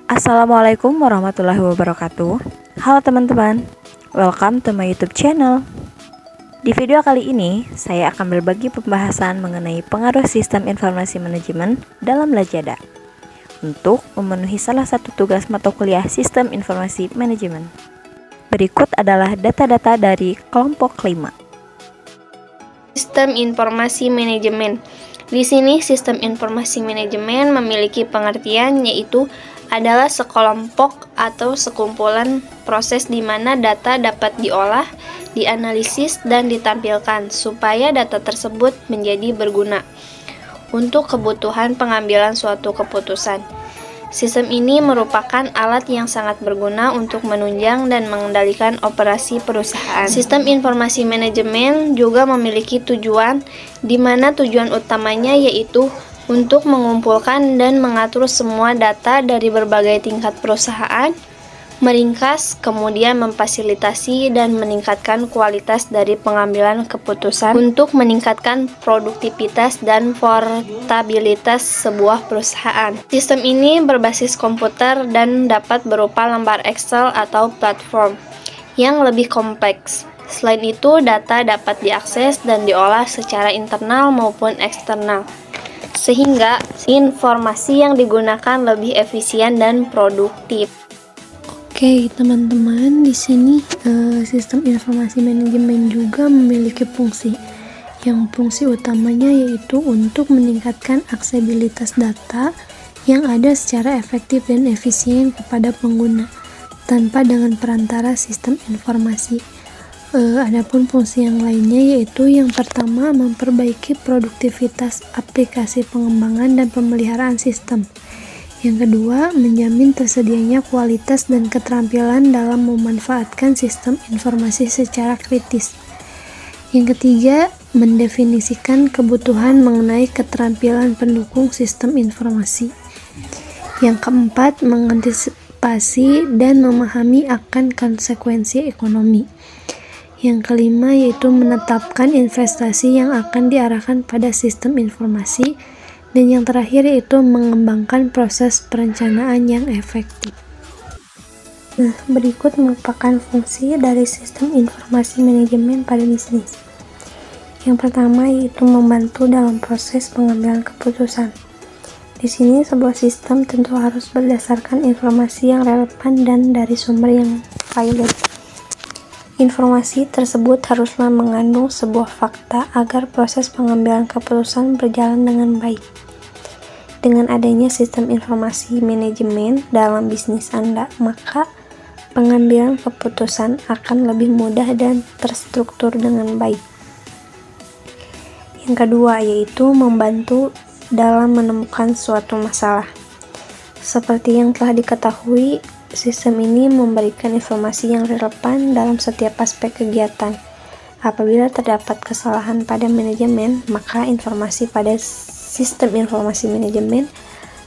Assalamualaikum warahmatullahi wabarakatuh. Halo teman-teman, welcome to my YouTube channel. Di video kali ini, saya akan berbagi pembahasan mengenai pengaruh sistem informasi manajemen dalam Lazada untuk memenuhi salah satu tugas mata kuliah sistem informasi manajemen. Berikut adalah data-data dari kelompok 5. Sistem informasi manajemen. Di sini sistem informasi manajemen memiliki pengertian yaitu adalah sekelompok atau sekumpulan proses di mana data dapat diolah, dianalisis, dan ditampilkan supaya data tersebut menjadi berguna untuk kebutuhan pengambilan suatu keputusan. Sistem ini merupakan alat yang sangat berguna untuk menunjang dan mengendalikan operasi perusahaan. Sistem informasi manajemen juga memiliki tujuan, di mana tujuan utamanya yaitu untuk mengumpulkan dan mengatur semua data dari berbagai tingkat perusahaan, meringkas, kemudian memfasilitasi dan meningkatkan kualitas dari pengambilan keputusan untuk meningkatkan produktivitas dan portabilitas sebuah perusahaan. Sistem ini berbasis komputer dan dapat berupa lembar Excel atau platform yang lebih kompleks. Selain itu, data dapat diakses dan diolah secara internal maupun eksternal, sehingga informasi yang digunakan lebih efisien dan produktif. Oke, teman-teman, di sini sistem informasi manajemen juga memiliki fungsi. Yang fungsi utamanya yaitu untuk meningkatkan aksesibilitas data yang ada secara efektif dan efisien kepada pengguna tanpa dengan perantara sistem informasi. Adapun fungsi yang lainnya yaitu yang pertama, memperbaiki produktivitas aplikasi pengembangan dan pemeliharaan sistem. Yang kedua, menjamin tersedianya kualitas dan keterampilan dalam memanfaatkan sistem informasi secara kritis. Yang ketiga, mendefinisikan kebutuhan mengenai keterampilan pendukung sistem informasi. Yang keempat, mengantisipasi dan memahami akan konsekuensi ekonomi. Yang kelima yaitu menetapkan investasi yang akan diarahkan pada sistem informasi. Dan yang terakhir yaitu mengembangkan proses perencanaan yang efektif. Nah, berikut merupakan fungsi dari sistem informasi manajemen pada bisnis. Yang pertama yaitu membantu dalam proses pengambilan keputusan. Di sini sebuah sistem tentu harus berdasarkan informasi yang relevan dan dari sumber yang valid. Informasi tersebut haruslah mengandung sebuah fakta agar proses pengambilan keputusan berjalan dengan baik. Dengan adanya sistem informasi manajemen dalam bisnis Anda, maka pengambilan keputusan akan lebih mudah dan terstruktur dengan baik. Yang kedua yaitu membantu dalam menemukan suatu masalah. Seperti yang telah diketahui, sistem ini memberikan informasi yang relevan dalam setiap aspek kegiatan. Apabila terdapat kesalahan pada manajemen, maka informasi pada sistem informasi manajemen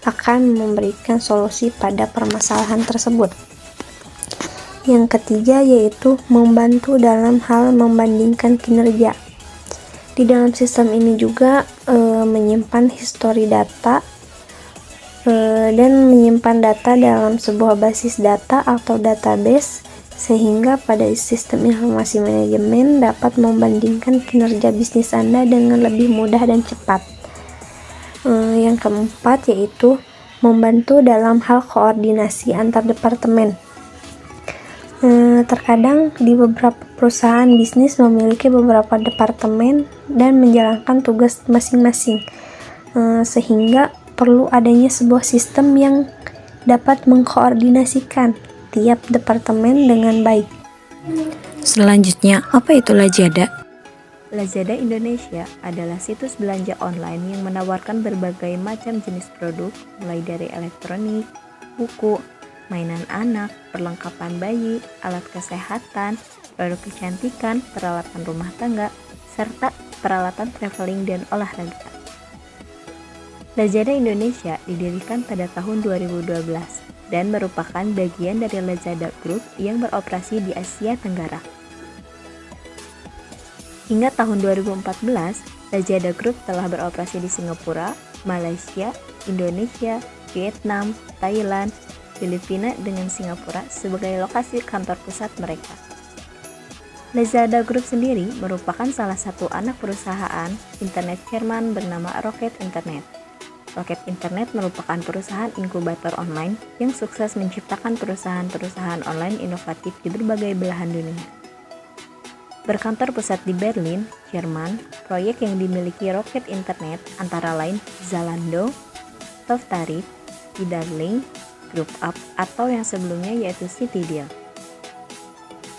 akan memberikan solusi pada permasalahan tersebut. Yang ketiga yaitu membantu dalam hal membandingkan kinerja. Di dalam sistem ini juga menyimpan histori data dan menyimpan data dalam sebuah basis data atau database, sehingga pada sistem informasi manajemen dapat membandingkan kinerja bisnis Anda dengan lebih mudah dan cepat. Yang keempat yaitu membantu dalam hal koordinasi antar departemen. Terkadang di beberapa perusahaan bisnis memiliki beberapa departemen dan menjalankan tugas masing-masing, sehingga perlu adanya sebuah sistem yang dapat mengkoordinasikan tiap departemen dengan baik. Selanjutnya, apa itu Lazada? Lazada Indonesia adalah situs belanja online yang menawarkan berbagai macam jenis produk, mulai dari elektronik, buku, mainan anak, perlengkapan bayi, alat kesehatan, produk kecantikan, peralatan rumah tangga, serta peralatan traveling dan olahraga. Lazada Indonesia didirikan pada tahun 2012 dan merupakan bagian dari Lazada Group yang beroperasi di Asia Tenggara. Hingga tahun 2014, Lazada Group telah beroperasi di Singapura, Malaysia, Indonesia, Vietnam, Thailand, Filipina dengan Singapura sebagai lokasi kantor pusat mereka. Lazada Group sendiri merupakan salah satu anak perusahaan internet Jerman bernama Rocket Internet. Rocket Internet merupakan perusahaan inkubator online yang sukses menciptakan perusahaan-perusahaan online inovatif di berbagai belahan dunia. Berkantor pusat di Berlin, Jerman, proyek yang dimiliki Rocket Internet antara lain Zalando, Toftarit, eDarling, Group Up, atau yang sebelumnya yaitu Citydeal.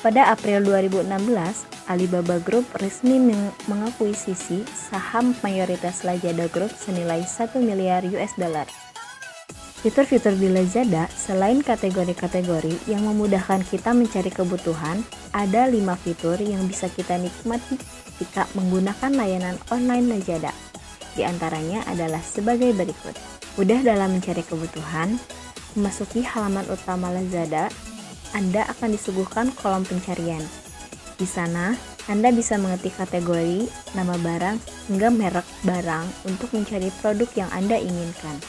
Pada April 2016, Alibaba Group resmi mengakuisisi saham mayoritas Lazada Group senilai 1 miliar US dollar. Fitur-fitur di Lazada selain kategori-kategori yang memudahkan kita mencari kebutuhan, ada 5 fitur yang bisa kita nikmati ketika menggunakan layanan online Lazada. Di antaranya adalah sebagai berikut. Mudah dalam mencari kebutuhan. Memasuki halaman utama Lazada, Anda akan disuguhkan kolom pencarian. Di sana, Anda bisa mengetik kategori, nama barang, hingga merek barang untuk mencari produk yang Anda inginkan.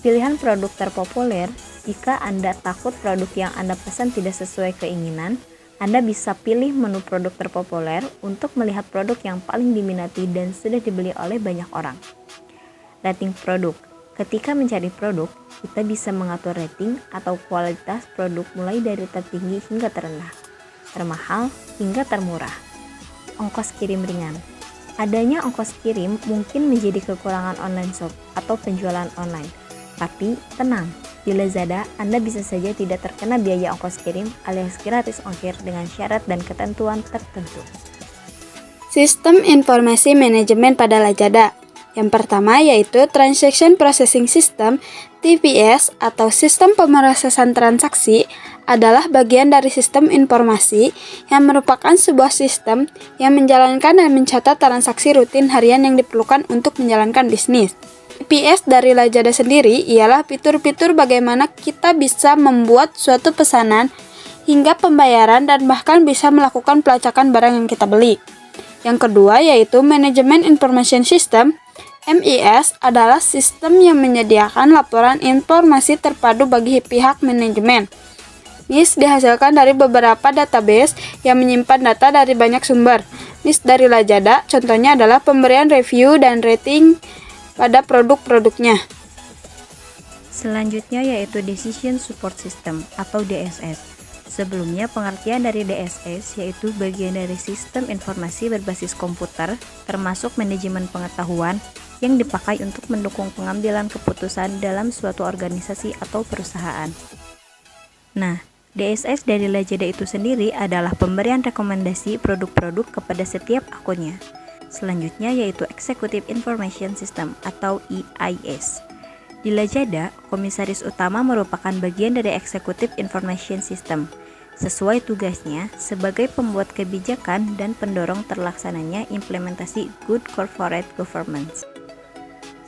Pilihan produk terpopuler, jika Anda takut produk yang Anda pesan tidak sesuai keinginan, Anda bisa pilih menu produk terpopuler untuk melihat produk yang paling diminati dan sudah dibeli oleh banyak orang. Rating produk. Ketika mencari produk, kita bisa mengatur rating atau kualitas produk mulai dari tertinggi hingga terendah, termahal hingga termurah. Ongkos kirim ringan. Adanya ongkos kirim mungkin menjadi kekurangan online shop atau penjualan online. Tapi tenang, di Lazada Anda bisa saja tidak terkena biaya ongkos kirim alias gratis ongkir dengan syarat dan ketentuan tertentu. Sistem informasi manajemen pada Lazada. Yang pertama yaitu Transaction Processing System (TPS) atau sistem pemrosesan transaksi adalah bagian dari sistem informasi yang merupakan sebuah sistem yang menjalankan dan mencatat transaksi rutin harian yang diperlukan untuk menjalankan bisnis. TPS dari Lazada sendiri ialah fitur-fitur bagaimana kita bisa membuat suatu pesanan hingga pembayaran dan bahkan bisa melakukan pelacakan barang yang kita beli. Yang kedua yaitu Management Information System. MIS adalah sistem yang menyediakan laporan informasi terpadu bagi pihak manajemen. MIS dihasilkan dari beberapa database yang menyimpan data dari banyak sumber. MIS dari Lazada contohnya adalah pemberian review dan rating pada produk-produknya. Selanjutnya yaitu Decision Support System atau DSS. Sebelumnya pengertian dari DSS yaitu bagian dari sistem informasi berbasis komputer termasuk manajemen pengetahuan yang dipakai untuk mendukung pengambilan keputusan dalam suatu organisasi atau perusahaan. Nah, DSS dari Lazada itu sendiri adalah pemberian rekomendasi produk-produk kepada setiap akunnya. Selanjutnya yaitu Executive Information System atau EIS. Di Lazada, komisaris utama merupakan bagian dari Executive Information System, sesuai tugasnya sebagai pembuat kebijakan dan pendorong terlaksananya implementasi Good Corporate Governance.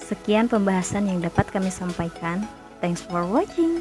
Sekian pembahasan yang dapat kami sampaikan. Thanks for watching.